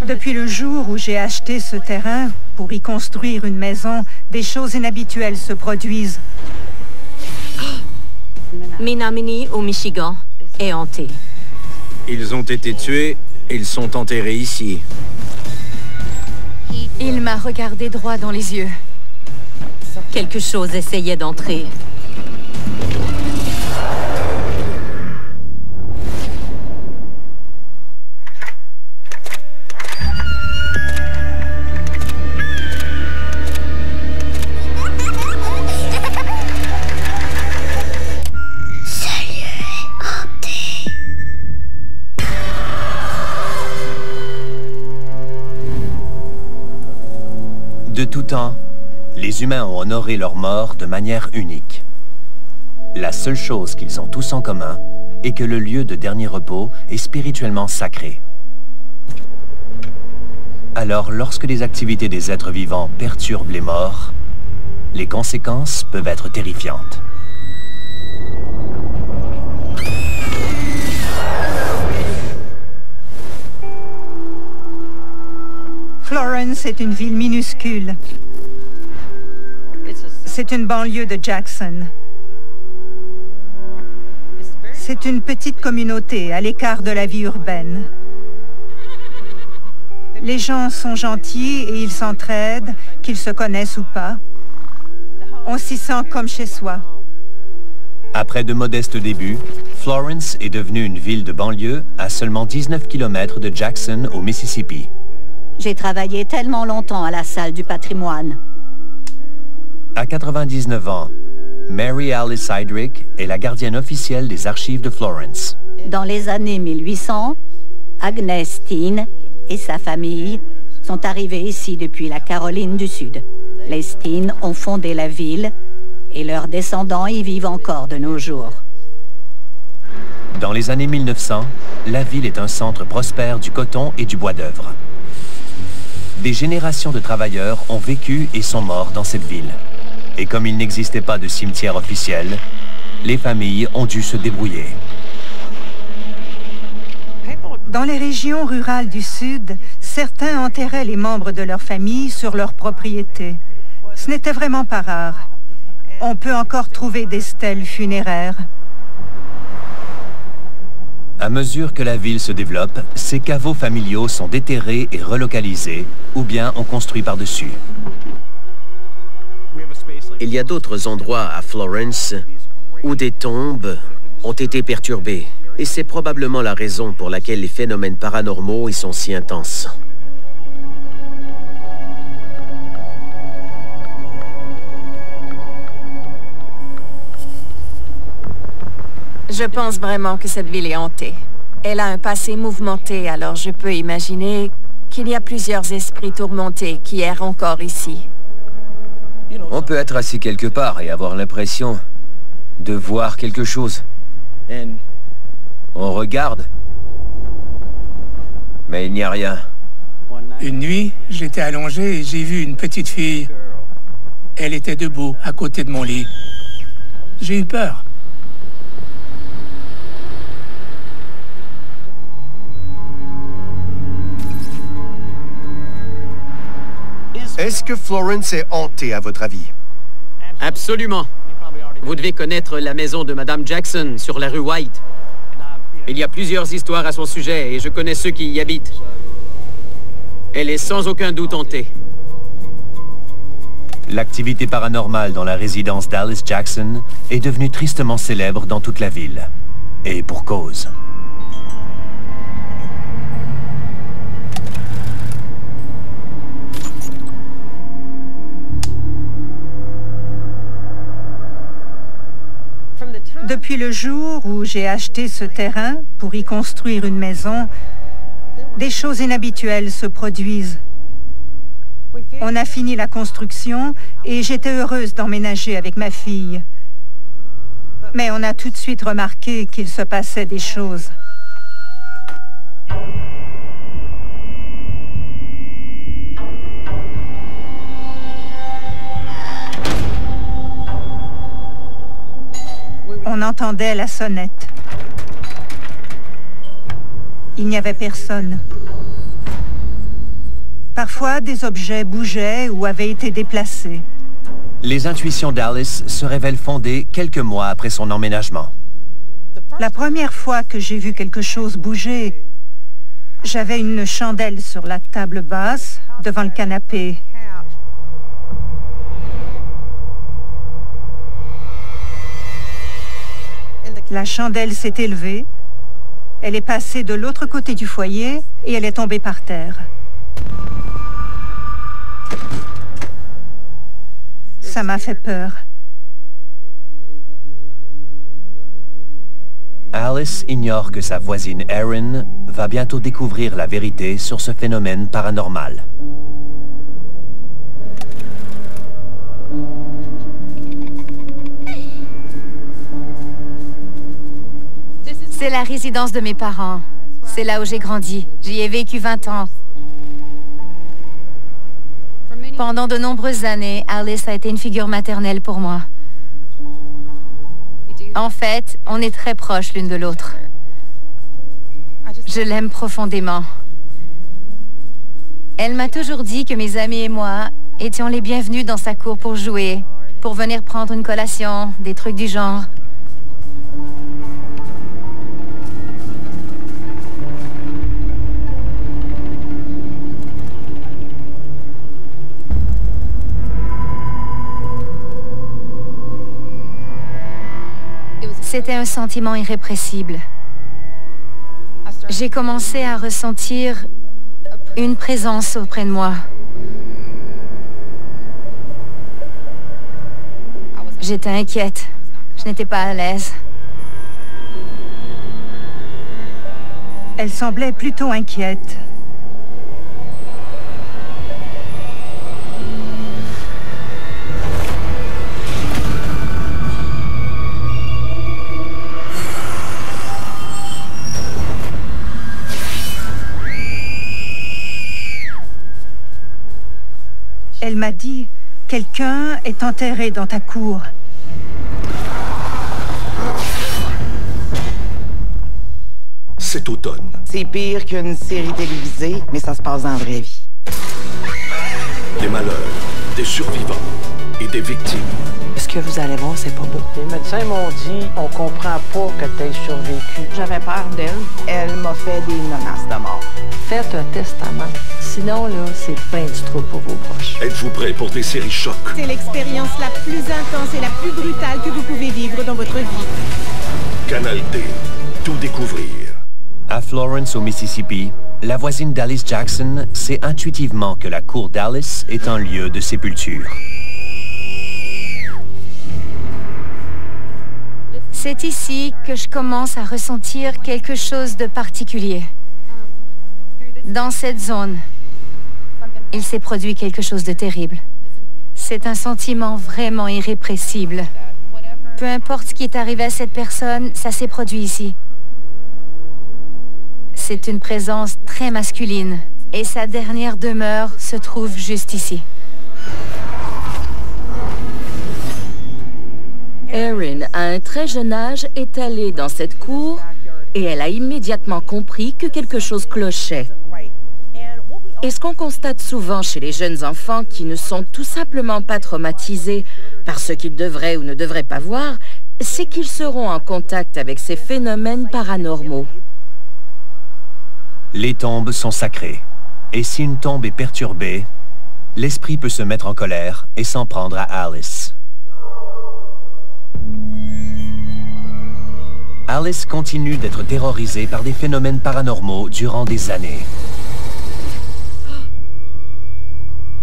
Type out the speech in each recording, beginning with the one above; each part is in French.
Depuis le jour où j'ai acheté ce terrain pour y construire une maison, des choses inhabituelles se produisent. Menominee au Michigan est hanté. Ils ont été tués, ils sont enterrés ici. Il m'a regardé droit dans les yeux. Quelque chose essayait d'entrer. De tout temps, les humains ont honoré leurs morts de manière unique. La seule chose qu'ils ont tous en commun est que le lieu de dernier repos est spirituellement sacré. Alors, lorsque les activités des êtres vivants perturbent les morts, les conséquences peuvent être terrifiantes. Florence est une ville minuscule. C'est une banlieue de Jackson. C'est une petite communauté à l'écart de la vie urbaine. Les gens sont gentils et ils s'entraident, qu'ils se connaissent ou pas. On s'y sent comme chez soi. Après de modestes débuts, Florence est devenue une ville de banlieue à seulement 19 km de Jackson, au Mississippi. J'ai travaillé tellement longtemps à la salle du patrimoine. À 99 ans, Mary Alice Heydrich est la gardienne officielle des archives de Florence. Dans les années 1800, Agnes Steen et sa famille sont arrivés ici depuis la Caroline du Sud. Les Steen ont fondé la ville et leurs descendants y vivent encore de nos jours. Dans les années 1900, la ville est un centre prospère du coton et du bois d'œuvre. Des générations de travailleurs ont vécu et sont morts dans cette ville. Et comme il n'existait pas de cimetière officiel, les familles ont dû se débrouiller. Dans les régions rurales du Sud, certains enterraient les membres de leur famille sur leur propriété. Ce n'était vraiment pas rare. On peut encore trouver des stèles funéraires. À mesure que la ville se développe, ces caveaux familiaux sont déterrés et relocalisés, ou bien on construit par-dessus. Il y a d'autres endroits à Florence où des tombes ont été perturbées. Et c'est probablement la raison pour laquelle les phénomènes paranormaux y sont si intenses. Je pense vraiment que cette ville est hantée. Elle a un passé mouvementé, alors je peux imaginer qu'il y a plusieurs esprits tourmentés qui errent encore ici. On peut être assis quelque part et avoir l'impression de voir quelque chose. On regarde, mais il n'y a rien. Une nuit, j'étais allongé et j'ai vu une petite fille. Elle était debout à côté de mon lit. J'ai eu peur. Est-ce que Florence est hantée, à votre avis? Absolument. Vous devez connaître la maison de Madame Jackson sur la rue White. Il y a plusieurs histoires à son sujet et je connais ceux qui y habitent. Elle est sans aucun doute hantée. L'activité paranormale dans la résidence d'Alice Jackson est devenue tristement célèbre dans toute la ville. Et pour cause. Depuis le jour où j'ai acheté ce terrain pour y construire une maison, des choses inhabituelles se produisent. On a fini la construction et j'étais heureuse d'emménager avec ma fille. Mais on a tout de suite remarqué qu'il se passait des choses. On entendait la sonnette. Il n'y avait personne. Parfois, des objets bougeaient ou avaient été déplacés. Les intuitions d'Alice se révèlent fondées quelques mois après son emménagement. La première fois que j'ai vu quelque chose bouger, j'avais une chandelle sur la table basse, devant le canapé. La chandelle s'est élevée, elle est passée de l'autre côté du foyer et elle est tombée par terre. Ça m'a fait peur. Alice ignore que sa voisine Erin va bientôt découvrir la vérité sur ce phénomène paranormal. C'est la résidence de mes parents. C'est là où j'ai grandi. J'y ai vécu 20 ans. Pendant de nombreuses années, Alice a été une figure maternelle pour moi. En fait, on est très proches l'une de l'autre. Je l'aime profondément. Elle m'a toujours dit que mes amis et moi étions les bienvenus dans sa cour pour jouer, pour venir prendre une collation, des trucs du genre. C'était un sentiment irrépressible. J'ai commencé à ressentir une présence auprès de moi. J'étais inquiète. Je n'étais pas à l'aise. Elle semblait plutôt inquiète. Elle m'a dit, quelqu'un est enterré dans ta cour. C'est automne. C'est pire qu'une série télévisée, mais ça se passe dans la vraie vie. Des malheurs, des survivants et des victimes. Ce que vous allez voir, c'est pas beau. Les médecins m'ont dit, on comprend pas que t'aies survécu. J'avais peur d'elle. Elle m'a fait des menaces de mort. Faites un testament. Sinon, là, c'est ben du trop pour vos proches. Êtes-vous prêts pour des séries chocs? C'est l'expérience la plus intense et la plus brutale que vous pouvez vivre dans votre vie. Canal D. Tout découvrir. À Florence, au Mississippi, la voisine d'Alice Jackson sait intuitivement que la cour d'Alice est un lieu de sépulture. C'est ici que je commence à ressentir quelque chose de particulier. Dans cette zone, il s'est produit quelque chose de terrible. C'est un sentiment vraiment irrépressible. Peu importe ce qui est arrivé à cette personne, ça s'est produit ici. C'est une présence très masculine et sa dernière demeure se trouve juste ici. Erin, à un très jeune âge, est allée dans cette cour et elle a immédiatement compris que quelque chose clochait. Et ce qu'on constate souvent chez les jeunes enfants qui ne sont tout simplement pas traumatisés par ce qu'ils devraient ou ne devraient pas voir, c'est qu'ils seront en contact avec ces phénomènes paranormaux. Les tombes sont sacrées. Et si une tombe est perturbée, l'esprit peut se mettre en colère et s'en prendre à Alice. Alice continue d'être terrorisée par des phénomènes paranormaux durant des années.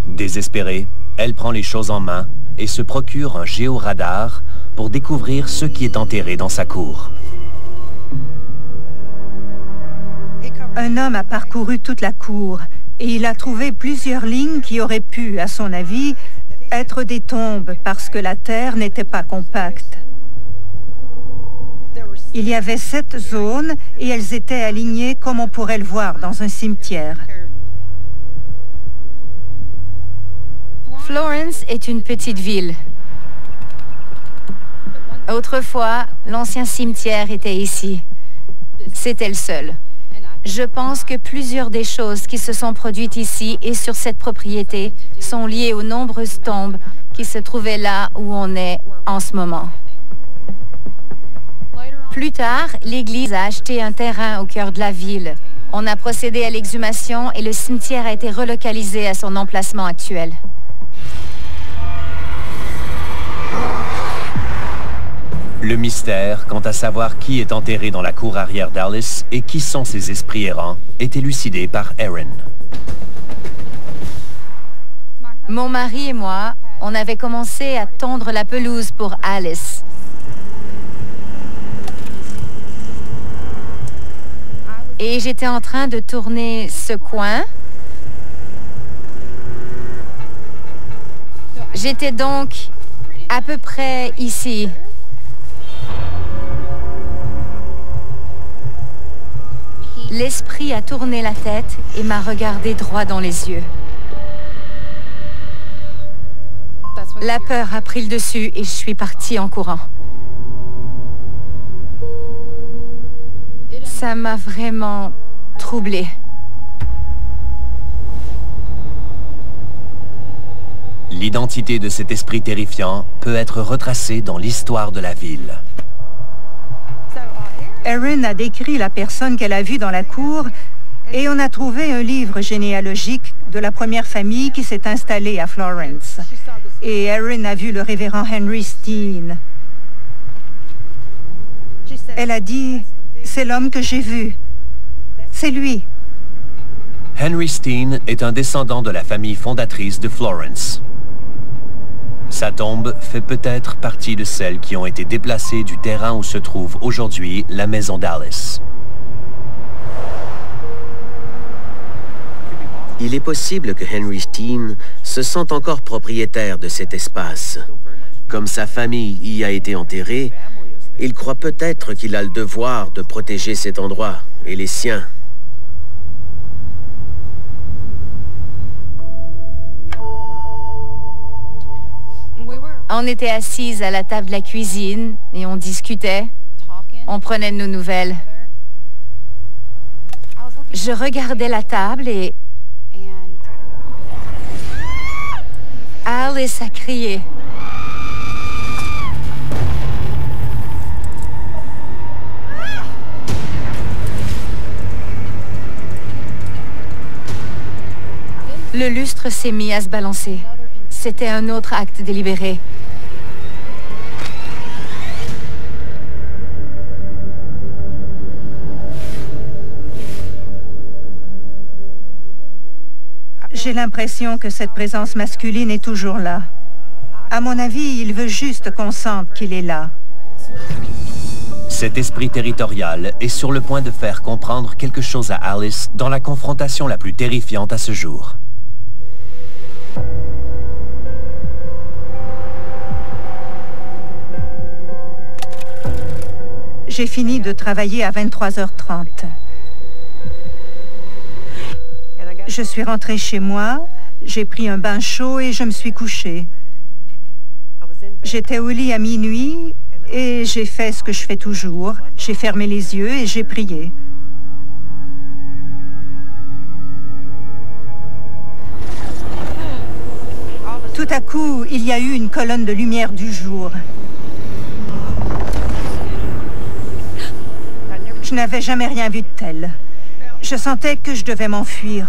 Désespérée, elle prend les choses en main et se procure un géoradar pour découvrir ce qui est enterré dans sa cour. Un homme a parcouru toute la cour et il a trouvé plusieurs lignes qui auraient pu, à son avis, être des tombes parce que la terre n'était pas compacte. Il y avait 7 zones et elles étaient alignées comme on pourrait le voir dans un cimetière. Florence est une petite ville. Autrefois, l'ancien cimetière était ici. C'était le seul. Je pense que plusieurs des choses qui se sont produites ici et sur cette propriété sont liées aux nombreuses tombes qui se trouvaient là où on est en ce moment. Plus tard, l'Église a acheté un terrain au cœur de la ville. On a procédé à l'exhumation et le cimetière a été relocalisé à son emplacement actuel. Le mystère quant à savoir qui est enterré dans la cour arrière d'Alice et qui sont ces esprits errants est élucidé par Erin. Mon mari et moi, on avait commencé à tondre la pelouse pour Alice. Et j'étais en train de tourner ce coin. J'étais donc à peu près ici. L'esprit a tourné la tête et m'a regardé droit dans les yeux. La peur a pris le dessus et je suis partie en courant. Ça m'a vraiment troublée. L'identité de cet esprit terrifiant peut être retracée dans l'histoire de la ville. Erin a décrit la personne qu'elle a vue dans la cour et on a trouvé un livre généalogique de la première famille qui s'est installée à Florence. Et Erin a vu le révérend Henry Steen. Elle a dit, c'est l'homme que j'ai vu. C'est lui. Henry Steen est un descendant de la famille fondatrice de Florence. Sa tombe fait peut-être partie de celles qui ont été déplacées du terrain où se trouve aujourd'hui la maison d'Alice. Il est possible que Henry Steen se sente encore propriétaire de cet espace. Comme sa famille y a été enterrée, il croit peut-être qu'il a le devoir de protéger cet endroit et les siens. On était assises à la table de la cuisine et on discutait. On prenait de nos nouvelles. Je regardais la table et Alice a crié. Le lustre s'est mis à se balancer. C'était un autre acte délibéré. J'ai l'impression que cette présence masculine est toujours là. À mon avis, il veut juste qu'on sente qu'il est là. Cet esprit territorial est sur le point de faire comprendre quelque chose à Alice dans la confrontation la plus terrifiante à ce jour. J'ai fini de travailler à 23h30. Je suis rentrée chez moi, j'ai pris un bain chaud et je me suis couchée. J'étais au lit à minuit et j'ai fait ce que je fais toujours. J'ai fermé les yeux et j'ai prié. Tout à coup, il y a eu une colonne de lumière du jour. Je n'avais jamais rien vu de tel. Je sentais que je devais m'enfuir.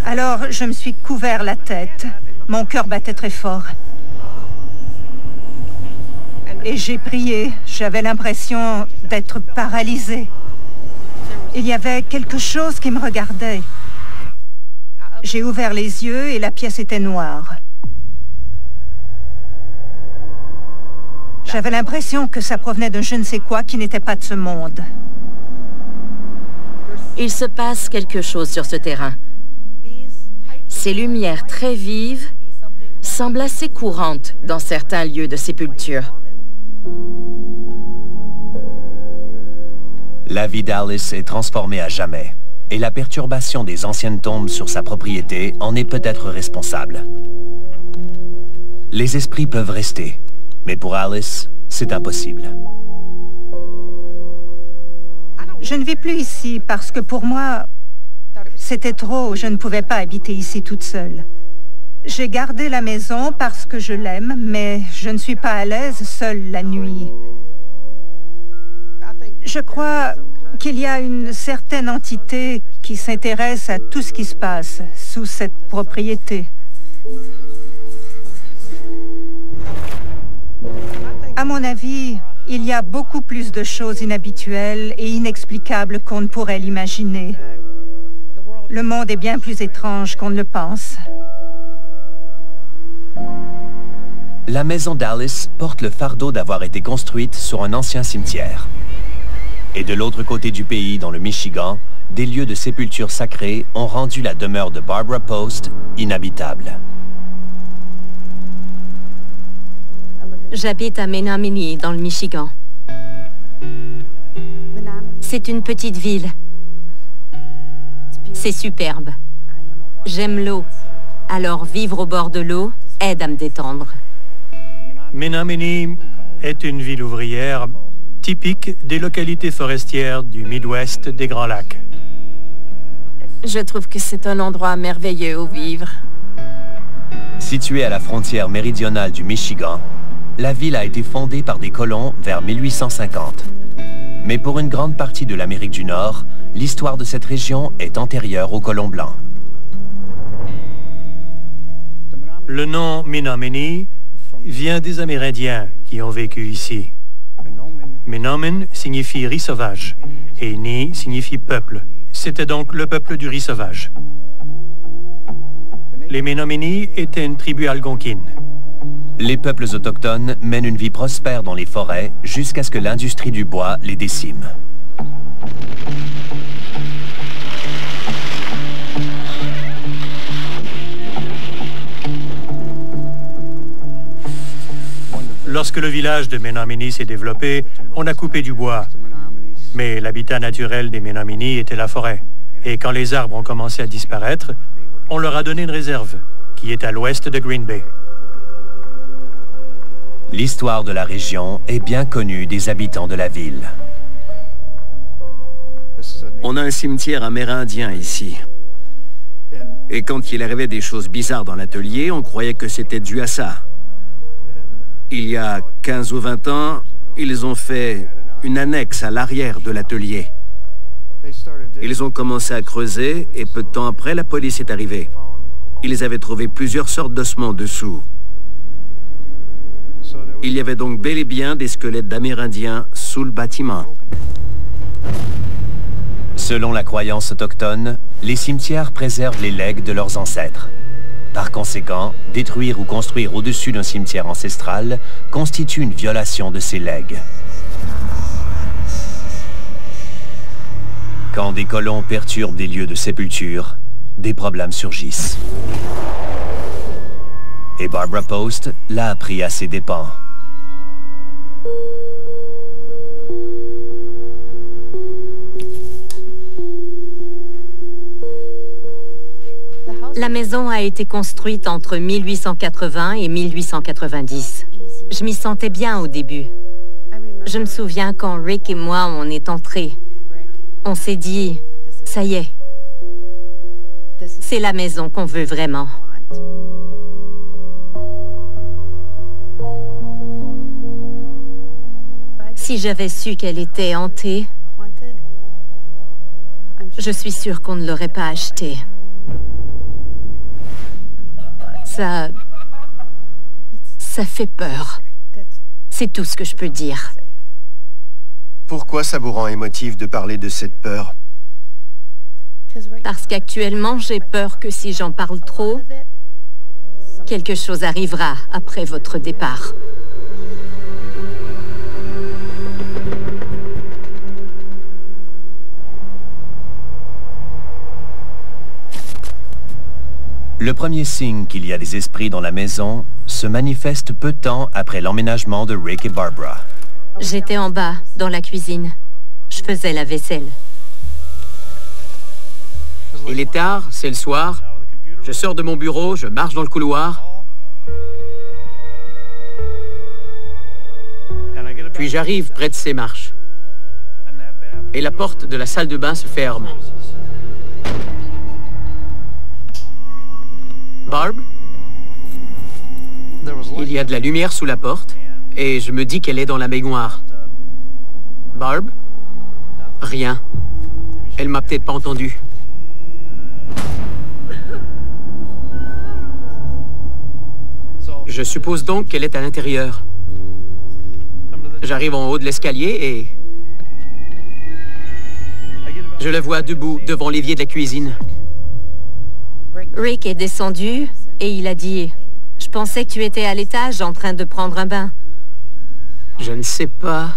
Alors, je me suis couvert la tête. Mon cœur battait très fort. Et j'ai prié. J'avais l'impression d'être paralysée. Il y avait quelque chose qui me regardait. J'ai ouvert les yeux et la pièce était noire. J'avais l'impression que ça provenait d'un je ne sais quoi qui n'était pas de ce monde. Il se passe quelque chose sur ce terrain. Ces lumières très vives semblent assez courantes dans certains lieux de sépulture. La vie d'Alice est transformée à jamais, et la perturbation des anciennes tombes sur sa propriété en est peut-être responsable. Les esprits peuvent rester, mais pour Alice, c'est impossible. Je ne vis plus ici parce que pour moi, c'était trop. Je ne pouvais pas habiter ici toute seule. J'ai gardé la maison parce que je l'aime, mais je ne suis pas à l'aise seule la nuit. Je crois qu'il y a une certaine entité qui s'intéresse à tout ce qui se passe sous cette propriété. À mon avis, il y a beaucoup plus de choses inhabituelles et inexplicables qu'on ne pourrait l'imaginer. Le monde est bien plus étrange qu'on ne le pense. La maison Dallas porte le fardeau d'avoir été construite sur un ancien cimetière. Et de l'autre côté du pays, dans le Michigan, des lieux de sépulture sacrés ont rendu la demeure de Barbara Post inhabitable. J'habite à Menominee, dans le Michigan. C'est une petite ville. C'est superbe. J'aime l'eau. Alors vivre au bord de l'eau aide à me détendre. Menominee est une ville ouvrière typique des localités forestières du Midwest des Grands Lacs. Je trouve que c'est un endroit merveilleux où vivre. Située à la frontière méridionale du Michigan, la ville a été fondée par des colons vers 1850. Mais pour une grande partie de l'Amérique du Nord, l'histoire de cette région est antérieure aux colons blancs. Le nom Menominee vient des Amérindiens qui ont vécu ici. Menomin signifie riz sauvage et Ni signifie peuple. C'était donc le peuple du riz sauvage. Les Menominee étaient une tribu algonquine. Les peuples autochtones mènent une vie prospère dans les forêts jusqu'à ce que l'industrie du bois les décime. Lorsque le village de Menominee s'est développé, on a coupé du bois. Mais l'habitat naturel des Menominee était la forêt. Et quand les arbres ont commencé à disparaître, on leur a donné une réserve, qui est à l'ouest de Green Bay. L'histoire de la région est bien connue des habitants de la ville. On a un cimetière amérindien ici. Et quand il arrivait des choses bizarres dans l'atelier, on croyait que c'était dû à ça. Il y a 15 ou 20 ans, ils ont fait une annexe à l'arrière de l'atelier. Ils ont commencé à creuser et peu de temps après, la police est arrivée. Ils avaient trouvé plusieurs sortes d'ossements dessous. Il y avait donc bel et bien des squelettes d'Amérindiens sous le bâtiment. Selon la croyance autochtone, les cimetières préservent les legs de leurs ancêtres. Par conséquent, détruire ou construire au-dessus d'un cimetière ancestral constitue une violation de ces legs. Quand des colons perturbent des lieux de sépulture, des problèmes surgissent. Et Barbara Post l'a appris à ses dépens. La maison a été construite entre 1880 et 1890. Je m'y sentais bien au début. Je me souviens quand Rick et moi, on est entrés. On s'est dit, ça y est, c'est la maison qu'on veut vraiment. Si j'avais su qu'elle était hantée, je suis sûre qu'on ne l'aurait pas achetée. Ça fait peur. C'est tout ce que je peux dire. Pourquoi ça vous rend émotif de parler de cette peur? Parce qu'actuellement, j'ai peur que si j'en parle trop, quelque chose arrivera après votre départ. Le premier signe qu'il y a des esprits dans la maison se manifeste peu de temps après l'emménagement de Rick et Barbara. J'étais en bas, dans la cuisine. Je faisais la vaisselle. Il est tard, c'est le soir. Je sors de mon bureau, je marche dans le couloir. Puis j'arrive près de ces marches. et la porte de la salle de bain se ferme. Barb? Il y a de la lumière sous la porte, et je me dis qu'elle est dans la baignoire. Barb? Rien. Elle m'a peut-être pas entendu. Je suppose donc qu'elle est à l'intérieur. J'arrive en haut de l'escalier et... je la vois debout devant l'évier de la cuisine. Rick est descendu et il a dit « Je pensais que tu étais à l'étage en train de prendre un bain. » Je ne sais pas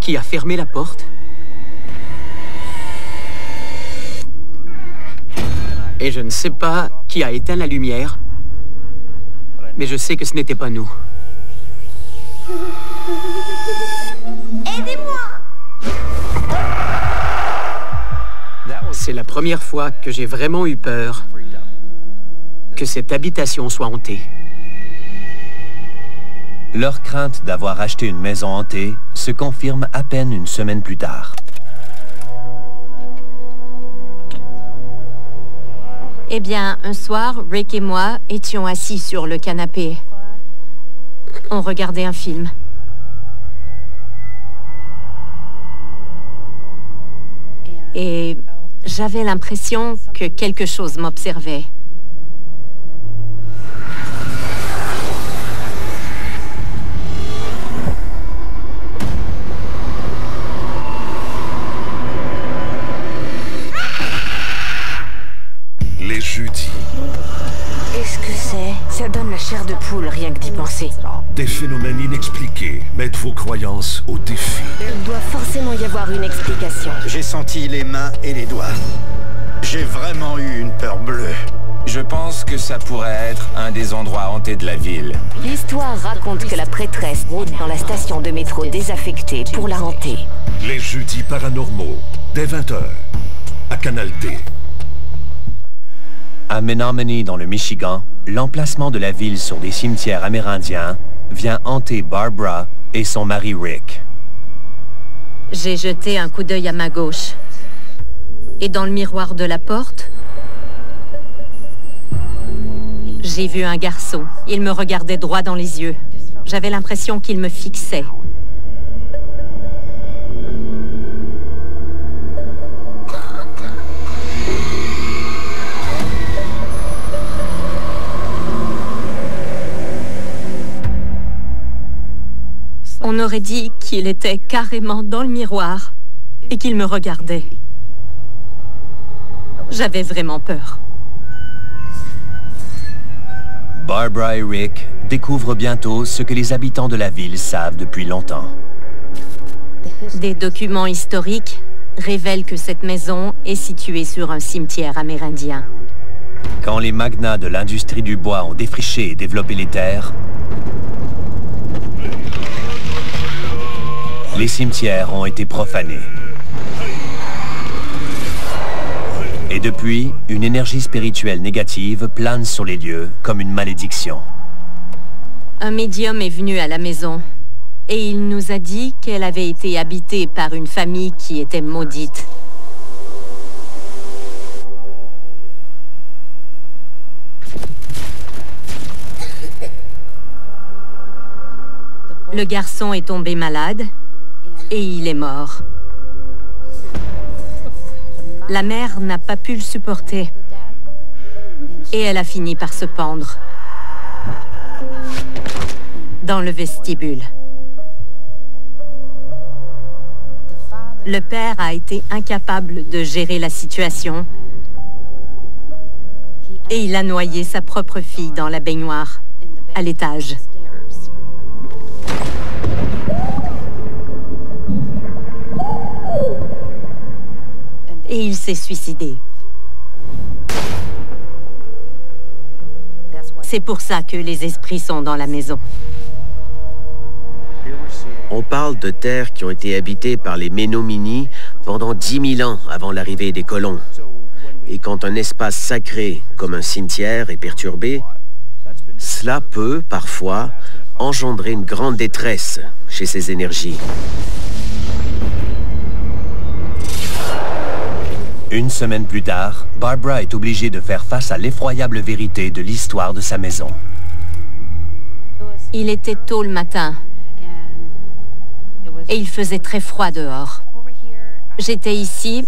qui a fermé la porte. Et je ne sais pas qui a éteint la lumière. Mais je sais que ce n'était pas nous. Aidez-moi! C'est la première fois que j'ai vraiment eu peur que cette habitation soit hantée. Leur crainte d'avoir acheté une maison hantée se confirme à peine une semaine plus tard. Eh bien, un soir, Rick et moi étions assis sur le canapé. On regardait un film. Et j'avais l'impression que quelque chose m'observait. Les Judy. Qu'est-ce que c'est? Ça donne la chair de poule, rien que d'y penser. Des phénomènes inexpliqués mettent vos croyances au défi. Il doit forcément y avoir une explication. J'ai senti les mains et les doigts. J'ai vraiment eu une peur bleue. Je pense que ça pourrait être un des endroits hantés de la ville. L'histoire raconte que la prêtresse rôde dans la station de métro désaffectée pour la hanter. Les Jeudis paranormaux, dès 20h, à Canal D. À Menominee, dans le Michigan, l'emplacement de la ville sur des cimetières amérindiens vient hanter Barbara et son mari Rick. J'ai jeté un coup d'œil à ma gauche. Et dans le miroir de la porte, j'ai vu un garçon. Il me regardait droit dans les yeux. J'avais l'impression qu'il me fixait. On aurait dit qu'il était carrément dans le miroir et qu'il me regardait. J'avais vraiment peur. Barbara et Rick découvrent bientôt ce que les habitants de la ville savent depuis longtemps. Des documents historiques révèlent que cette maison est située sur un cimetière amérindien. Quand les magnats de l'industrie du bois ont défriché et développé les terres, les cimetières ont été profanés. Et depuis, une énergie spirituelle négative plane sur les lieux comme une malédiction. Un médium est venu à la maison et il nous a dit qu'elle avait été habitée par une famille qui était maudite. Le garçon est tombé malade et il est mort. La mère n'a pas pu le supporter et elle a fini par se pendre dans le vestibule. Le père a été incapable de gérer la situation et il a noyé sa propre fille dans la baignoire, à l'étage. Et il s'est suicidé. C'est pour ça que les esprits sont dans la maison. On parle de terres qui ont été habitées par les Menominee pendant 10 000 ans avant l'arrivée des colons. Et quand un espace sacré, comme un cimetière, est perturbé, cela peut, parfois, engendrer une grande détresse chez ces énergies. Une semaine plus tard, Barbara est obligée de faire face à l'effroyable vérité de l'histoire de sa maison. Il était tôt le matin et il faisait très froid dehors. J'étais ici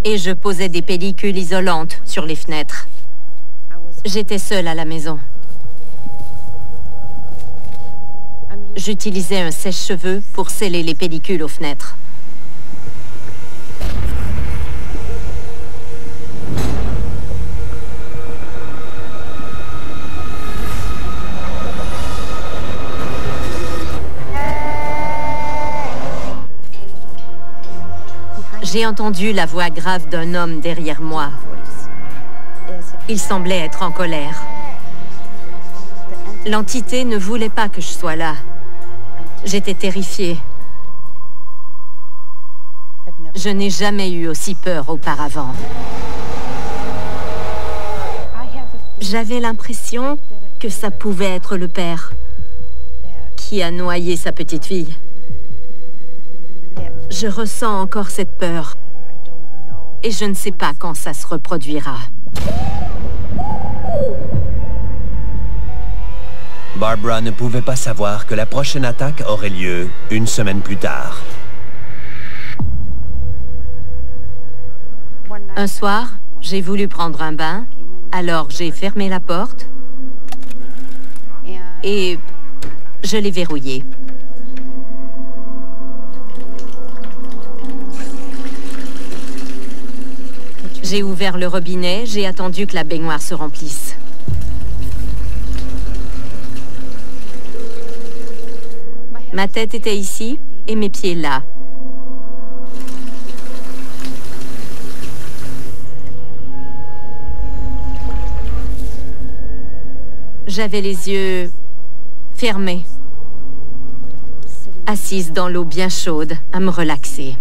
et je posais des pellicules isolantes sur les fenêtres. J'étais seule à la maison. J'utilisais un sèche-cheveux pour sceller les pellicules aux fenêtres. J'ai entendu la voix grave d'un homme derrière moi. Il semblait être en colère. L'entité ne voulait pas que je sois là. J'étais terrifiée. Je n'ai jamais eu aussi peur auparavant. J'avais l'impression que ça pouvait être le père qui a noyé sa petite fille. Je ressens encore cette peur. Et je ne sais pas quand ça se reproduira. Barbara ne pouvait pas savoir que la prochaine attaque aurait lieu une semaine plus tard. Un soir, j'ai voulu prendre un bain, alors j'ai fermé la porte et je l'ai verrouillée. J'ai ouvert le robinet, j'ai attendu que la baignoire se remplisse. Ma tête était ici et mes pieds là. J'avais les yeux fermés, assise dans l'eau bien chaude, à me relaxer.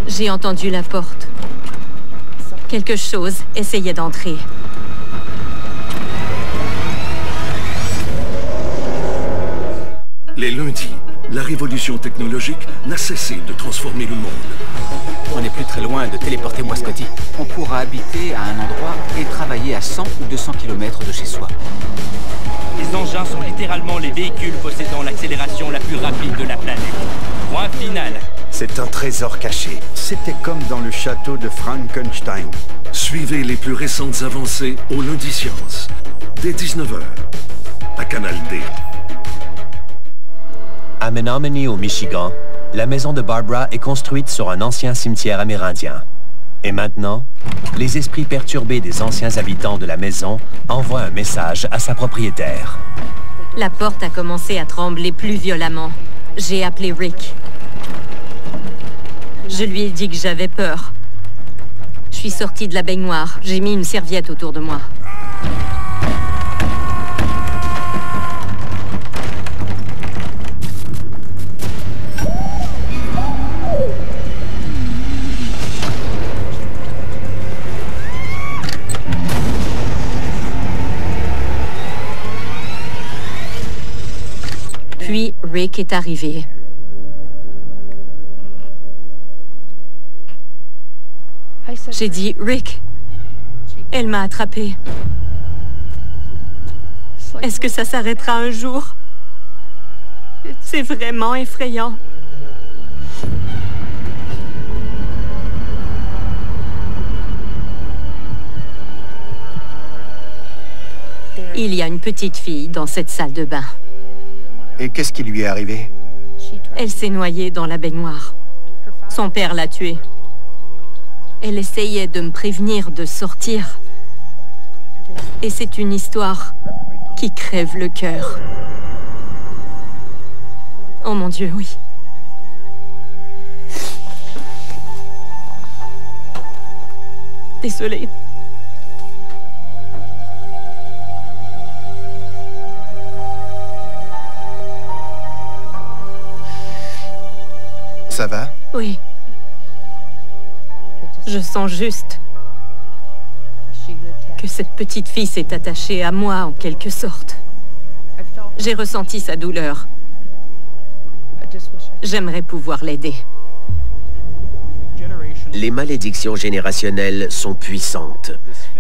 J'ai entendu la porte. Quelque chose essayait d'entrer. Les lundis, la révolution technologique n'a cessé de transformer le monde. On n'est plus très loin de téléporter Wascoti. On pourra habiter à un endroit et travailler à 100 ou 200 km de chez soi. Les engins sont littéralement les véhicules possédant l'accélération la plus rapide de la planète. Point final. C'est un trésor caché. C'était comme dans le château de Frankenstein. Suivez les plus récentes avancées au Lundi Science, dès 19h, à Canal D. À Menominee, au Michigan, la maison de Barbara est construite sur un ancien cimetière amérindien. Et maintenant, les esprits perturbés des anciens habitants de la maison envoient un message à sa propriétaire. La porte a commencé à trembler plus violemment. J'ai appelé Rick. Je lui ai dit que j'avais peur. Je suis sortie de la baignoire. J'ai mis une serviette autour de moi. Puis Rick est arrivé. J'ai dit, Rick, elle m'a attrapée. Est-ce que ça s'arrêtera un jour? C'est vraiment effrayant. Il y a une petite fille dans cette salle de bain. Et qu'est-ce qui lui est arrivé? Elle s'est noyée dans la baignoire. Son père l'a tuée. Elle essayait de me prévenir de sortir. Et c'est une histoire qui crève le cœur. Oh mon Dieu, oui. Désolée. Ça va? Oui. Je sens juste que cette petite fille s'est attachée à moi en quelque sorte. J'ai ressenti sa douleur. J'aimerais pouvoir l'aider. Les malédictions générationnelles sont puissantes.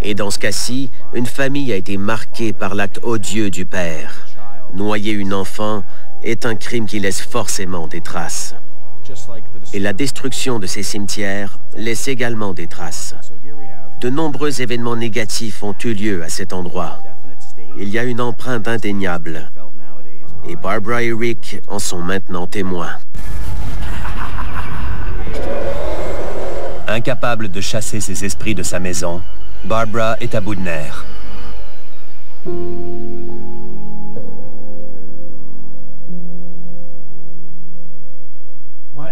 Et dans ce cas-ci, une famille a été marquée par l'acte odieux du père. Noyer une enfant est un crime qui laisse forcément des traces. Et la destruction de ces cimetières laisse également des traces. De nombreux événements négatifs ont eu lieu à cet endroit. Il y a une empreinte indéniable. Et Barbara et Rick en sont maintenant témoins. Incapable de chasser ces esprits de sa maison, Barbara est à bout de nerfs.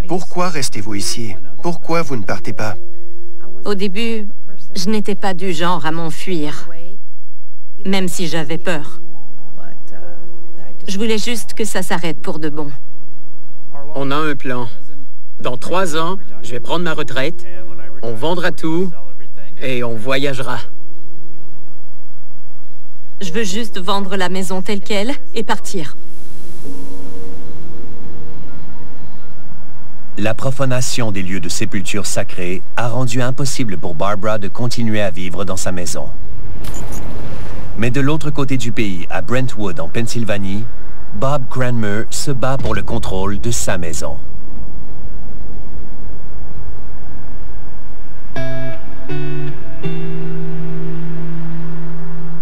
Pourquoi restez-vous ici? Pourquoi vous ne partez pas? Au début, je n'étais pas du genre à m'enfuir, même si j'avais peur. Je voulais juste que ça s'arrête pour de bon. On a un plan. Dans 3 ans, je vais prendre ma retraite, on vendra tout et on voyagera. Je veux juste vendre la maison telle qu'elle et partir. La profanation des lieux de sépulture sacrés a rendu impossible pour Barbara de continuer à vivre dans sa maison. Mais de l'autre côté du pays, à Brentwood, en Pennsylvanie, Bob Cranmer se bat pour le contrôle de sa maison.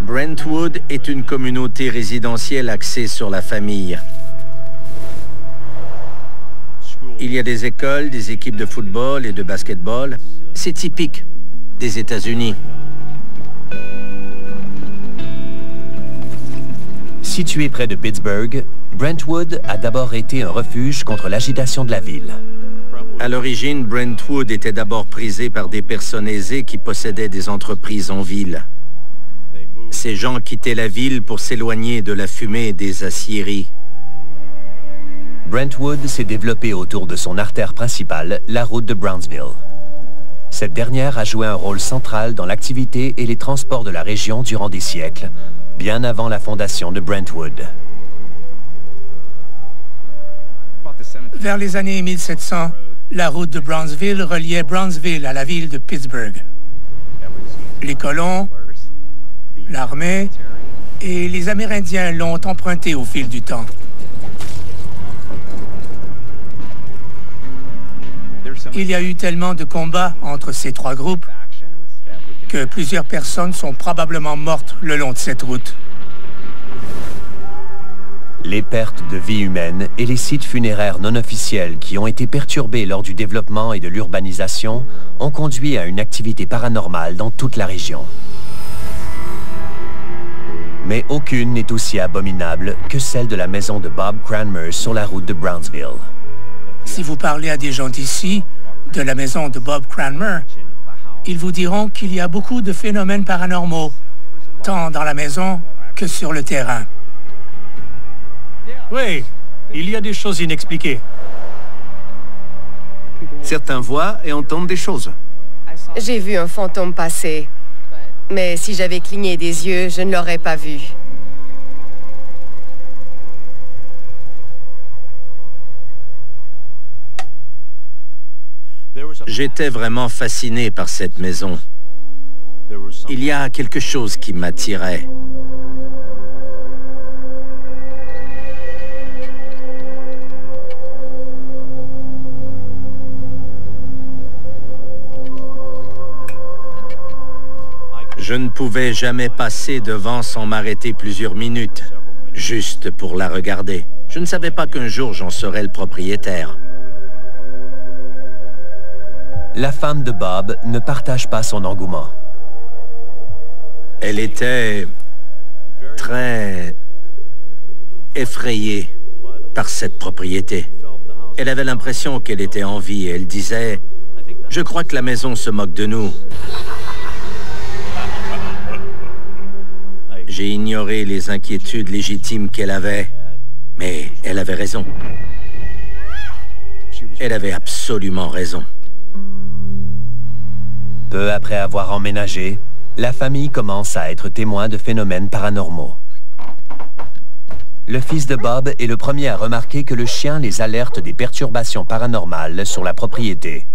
Brentwood est une communauté résidentielle axée sur la famille. Il y a des écoles, des équipes de football et de basketball. C'est typique des États-Unis. Situé près de Pittsburgh, Brentwood a d'abord été un refuge contre l'agitation de la ville. À l'origine, Brentwood était d'abord prisé par des personnes aisées qui possédaient des entreprises en ville. Ces gens quittaient la ville pour s'éloigner de la fumée des aciéries. Brentwood s'est développé autour de son artère principale, la route de Brownsville. Cette dernière a joué un rôle central dans l'activité et les transports de la région durant des siècles, bien avant la fondation de Brentwood. Vers les années 1700, la route de Brownsville reliait Brownsville à la ville de Pittsburgh. Les colons, l'armée et les Amérindiens l'ont empruntée au fil du temps. Il y a eu tellement de combats entre ces 3 groupes que plusieurs personnes sont probablement mortes le long de cette route. Les pertes de vies humaines et les sites funéraires non officiels qui ont été perturbés lors du développement et de l'urbanisation ont conduit à une activité paranormale dans toute la région. Mais aucune n'est aussi abominable que celle de la maison de Bob Cranmer sur la route de Brownsville. Si vous parlez à des gens d'ici, de la maison de Bob Cranmer, ils vous diront qu'il y a beaucoup de phénomènes paranormaux, tant dans la maison que sur le terrain. Oui, il y a des choses inexpliquées. Certains voient et entendent des choses. J'ai vu un fantôme passer, mais si j'avais cligné des yeux, je ne l'aurais pas vu. J'étais vraiment fasciné par cette maison. Il y a quelque chose qui m'attirait. Je ne pouvais jamais passer devant sans m'arrêter plusieurs minutes, juste pour la regarder. Je ne savais pas qu'un jour j'en serais le propriétaire. La femme de Bob ne partage pas son engouement. Elle était très effrayée par cette propriété. Elle avait l'impression qu'elle était en vie. Elle disait « Je crois que la maison se moque de nous. » J'ai ignoré les inquiétudes légitimes qu'elle avait, mais elle avait raison. Elle avait absolument raison. Peu après avoir emménagé, la famille commence à être témoin de phénomènes paranormaux. Le fils de Bob est le premier à remarquer que le chien les alerte des perturbations paranormales sur la propriété.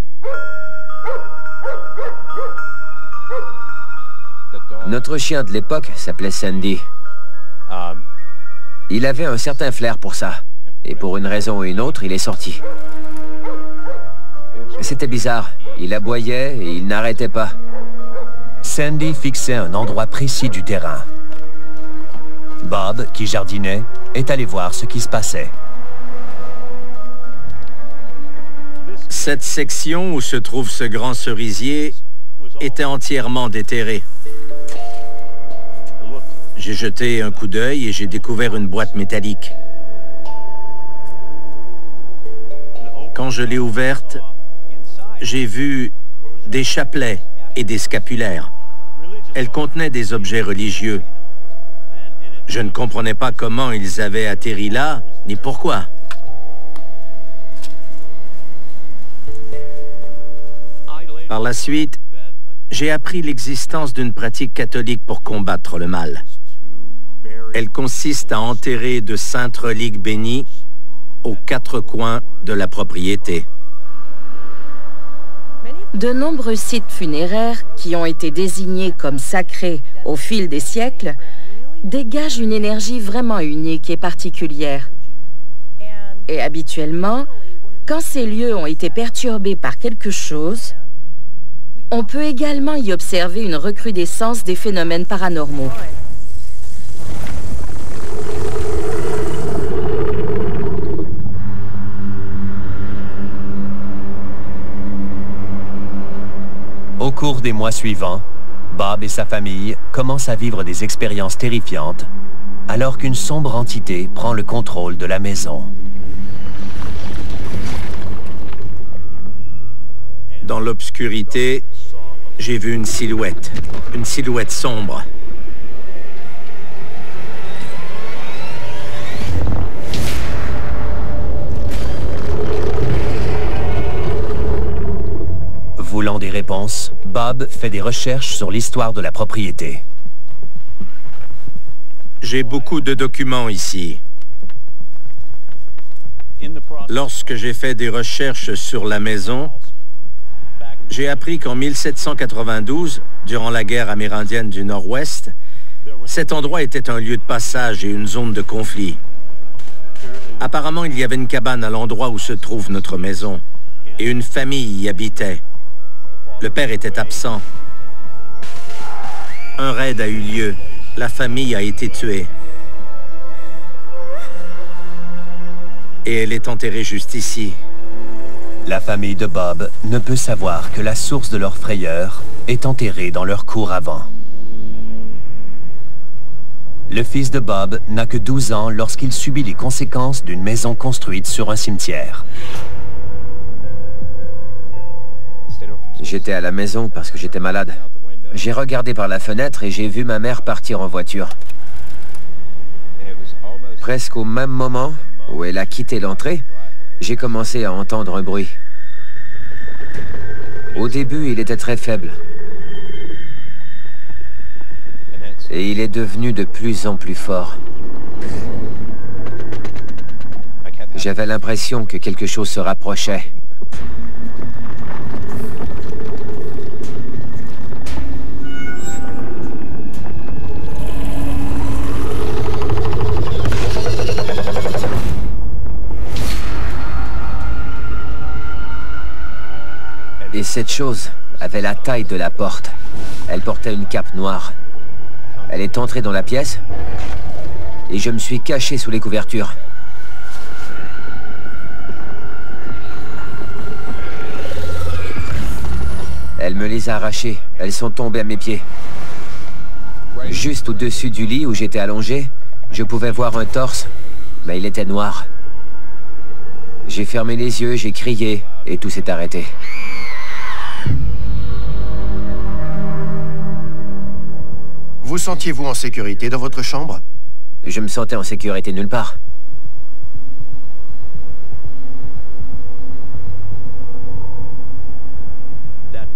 Notre chien de l'époque s'appelait Sandy. Il avait un certain flair pour ça. Et pour une raison ou une autre, il est sorti. C'était bizarre. Il aboyait et il n'arrêtait pas. Sandy fixait un endroit précis du terrain. Bob, qui jardinait, est allé voir ce qui se passait. Cette section où se trouve ce grand cerisier était entièrement déterrée. J'ai jeté un coup d'œil et j'ai découvert une boîte métallique. Quand je l'ai ouverte, j'ai vu des chapelets et des scapulaires. Elle contenait des objets religieux. Je ne comprenais pas comment ils avaient atterri là, ni pourquoi. Par la suite, j'ai appris l'existence d'une pratique catholique pour combattre le mal. Elle consiste à enterrer de saintes reliques bénies aux quatre coins de la propriété. De nombreux sites funéraires qui ont été désignés comme sacrés au fil des siècles dégagent une énergie vraiment unique et particulière. Et habituellement, quand ces lieux ont été perturbés par quelque chose, on peut également y observer une recrudescence des phénomènes paranormaux. Au cours des mois suivants, Bob et sa famille commencent à vivre des expériences terrifiantes alors qu'une sombre entité prend le contrôle de la maison. Dans l'obscurité, j'ai vu une silhouette sombre. Voulant des réponses, Bob fait des recherches sur l'histoire de la propriété. J'ai beaucoup de documents ici. Lorsque j'ai fait des recherches sur la maison, j'ai appris qu'en 1792, durant la guerre amérindienne du Nord-Ouest, cet endroit était un lieu de passage et une zone de conflit. Apparemment, il y avait une cabane à l'endroit où se trouve notre maison, et une famille y habitait. Le père était absent. Un raid a eu lieu. La famille a été tuée. Et elle est enterrée juste ici. La famille de Bob ne peut savoir que la source de leur frayeur est enterrée dans leur cour avant. Le fils de Bob n'a que 12 ans lorsqu'il subit les conséquences d'une maison construite sur un cimetière. J'étais à la maison parce que j'étais malade. J'ai regardé par la fenêtre et j'ai vu ma mère partir en voiture. Presque au même moment où elle a quitté l'entrée, j'ai commencé à entendre un bruit. Au début, il était très faible. Et il est devenu de plus en plus fort. J'avais l'impression que quelque chose se rapprochait. Et cette chose avait la taille de la porte. Elle portait une cape noire. Elle est entrée dans la pièce et je me suis caché sous les couvertures. Elle me les a arrachées. Elles sont tombées à mes pieds. Juste au-dessus du lit où j'étais allongé, je pouvais voir un torse, mais il était noir. J'ai fermé les yeux, j'ai crié et tout s'est arrêté. Vous sentiez-vous en sécurité dans votre chambre? Je me sentais en sécurité nulle part.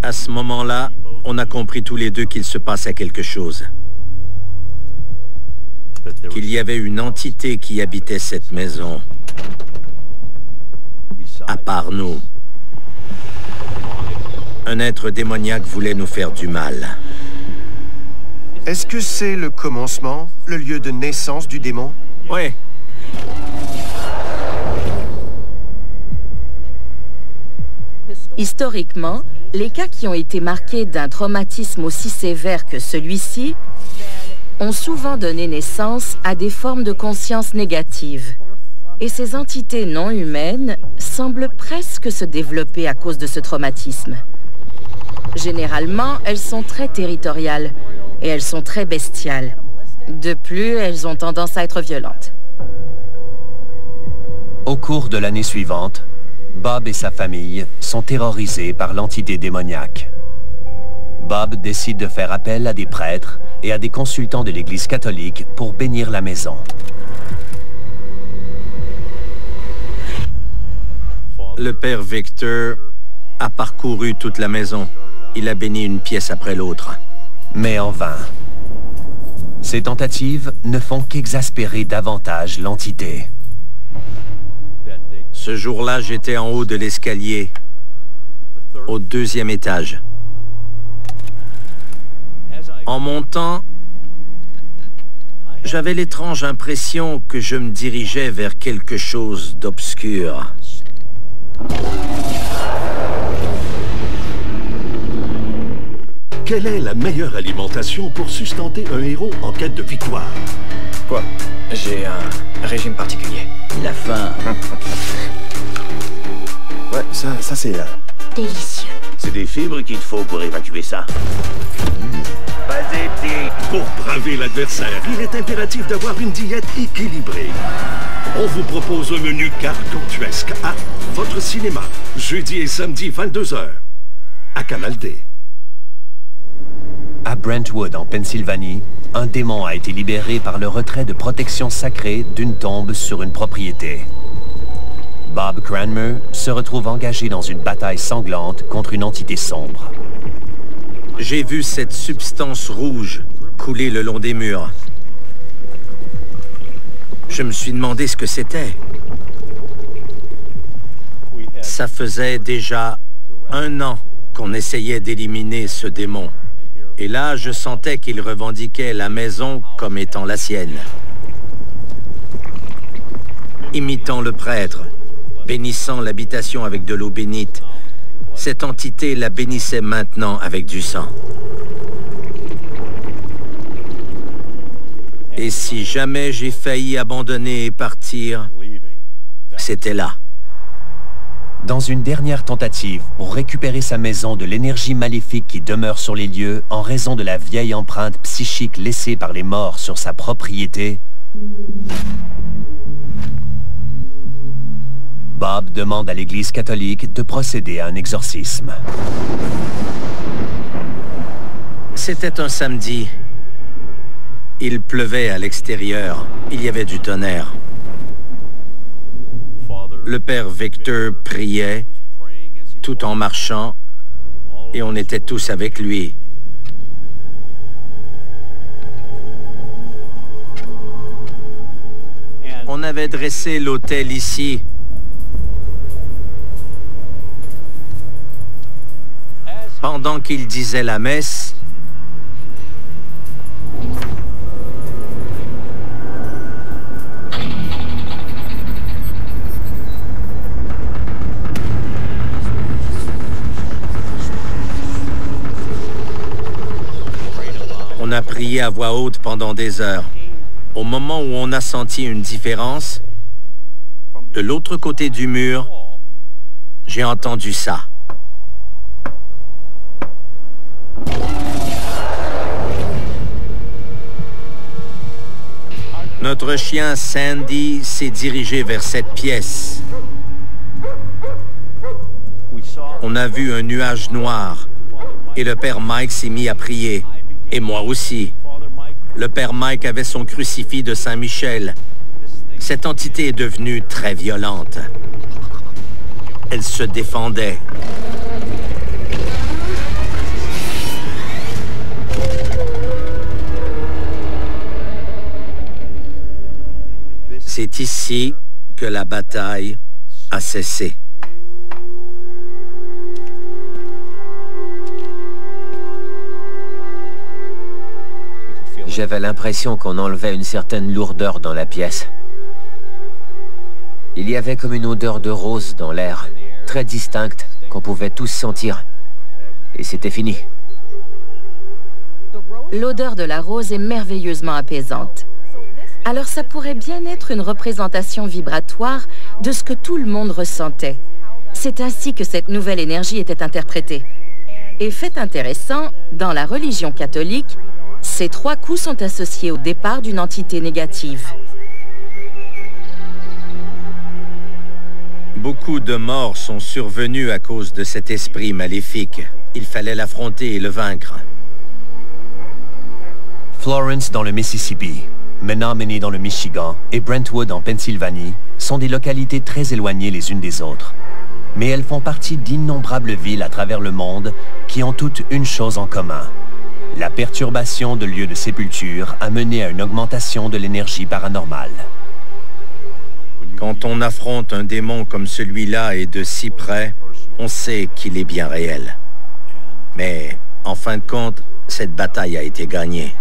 À ce moment-là, On a compris tous les deux qu'il se passait quelque chose. Qu'il y avait une entité qui habitait cette maison. À part nous. Un être démoniaque voulait nous faire du mal. Est-ce que c'est le commencement, le lieu de naissance du démon? Oui. Historiquement, les cas qui ont été marqués d'un traumatisme aussi sévère que celui-ci ont souvent donné naissance à des formes de conscience négatives. Et ces entités non humaines semblent presque se développer à cause de ce traumatisme. Généralement, elles sont très territoriales et elles sont très bestiales. De plus, elles ont tendance à être violentes. Au cours de l'année suivante, Bob et sa famille sont terrorisés par l'entité démoniaque. Bob décide de faire appel à des prêtres et à des consultants de l'Église catholique pour bénir la maison. Le père Victor a parcouru toute la maison. Il a béni une pièce après l'autre. Mais en vain. Ces tentatives ne font qu'exaspérer davantage l'entité. Ce jour-là, j'étais en haut de l'escalier, au 2e étage. En montant, j'avais l'étrange impression que je me dirigeais vers quelque chose d'obscur. Quelle est la meilleure alimentation pour sustenter un héros en quête de victoire? Quoi? J'ai un régime particulier. Il a faim. Ouais, ça c'est... Délicieux. C'est des fibres qu'il te faut pour évacuer ça. Vas-y, petit. Pour braver l'adversaire, il est impératif d'avoir une diète équilibrée. On vous propose un menu gargantuesque à votre cinéma, jeudi et samedi 22h, à Canal D. À Brentwood, en Pennsylvanie, un démon a été libéré par le retrait de protection sacrée d'une tombe sur une propriété. Bob Cranmer se retrouve engagé dans une bataille sanglante contre une entité sombre. J'ai vu cette substance rouge couler le long des murs. Je me suis demandé ce que c'était. Ça faisait déjà 1 an qu'on essayait d'éliminer ce démon. Et là, je sentais qu'il revendiquait la maison comme étant la sienne. Imitant le prêtre, bénissant l'habitation avec de l'eau bénite, cette entité la bénissait maintenant avec du sang. Et si jamais j'ai failli abandonner et partir, c'était là. Dans une dernière tentative pour récupérer sa maison de l'énergie maléfique qui demeure sur les lieux en raison de la vieille empreinte psychique laissée par les morts sur sa propriété, Bob demande à l'Église catholique de procéder à un exorcisme. C'était un samedi. Il pleuvait à l'extérieur. Il y avait du tonnerre. Le père Victor priait, tout en marchant, et on était tous avec lui. On avait dressé l'autel ici. Pendant qu'il disait la messe, on a prié à voix haute pendant des heures. Au moment où on a senti une différence, de l'autre côté du mur, j'ai entendu ça. Notre chien Sandy s'est dirigé vers cette pièce. On a vu un nuage noir et le père Mike s'est mis à prier. Et moi aussi. Le père Mike avait son crucifix de Saint-Michel. Cette entité est devenue très violente. Elle se défendait. C'est ici que la bataille a cessé. J'avais l'impression qu'on enlevait une certaine lourdeur dans la pièce. Il y avait comme une odeur de rose dans l'air, très distincte, qu'on pouvait tous sentir. Et c'était fini. L'odeur de la rose est merveilleusement apaisante. Alors ça pourrait bien être une représentation vibratoire de ce que tout le monde ressentait. C'est ainsi que cette nouvelle énergie était interprétée. Et fait intéressant, dans la religion catholique, ces 3 coups sont associés au départ d'une entité négative. Beaucoup de morts sont survenus à cause de cet esprit maléfique. Il fallait l'affronter et le vaincre. Florence dans le Mississippi, Menominee dans le Michigan et Brentwood en Pennsylvanie sont des localités très éloignées les unes des autres. Mais elles font partie d'innombrables villes à travers le monde qui ont toutes une chose en commun. La perturbation de lieux de sépulture a mené à une augmentation de l'énergie paranormale. Quand on affronte un démon comme celui-là et de si près, on sait qu'il est bien réel. Mais, en fin de compte, cette bataille a été gagnée.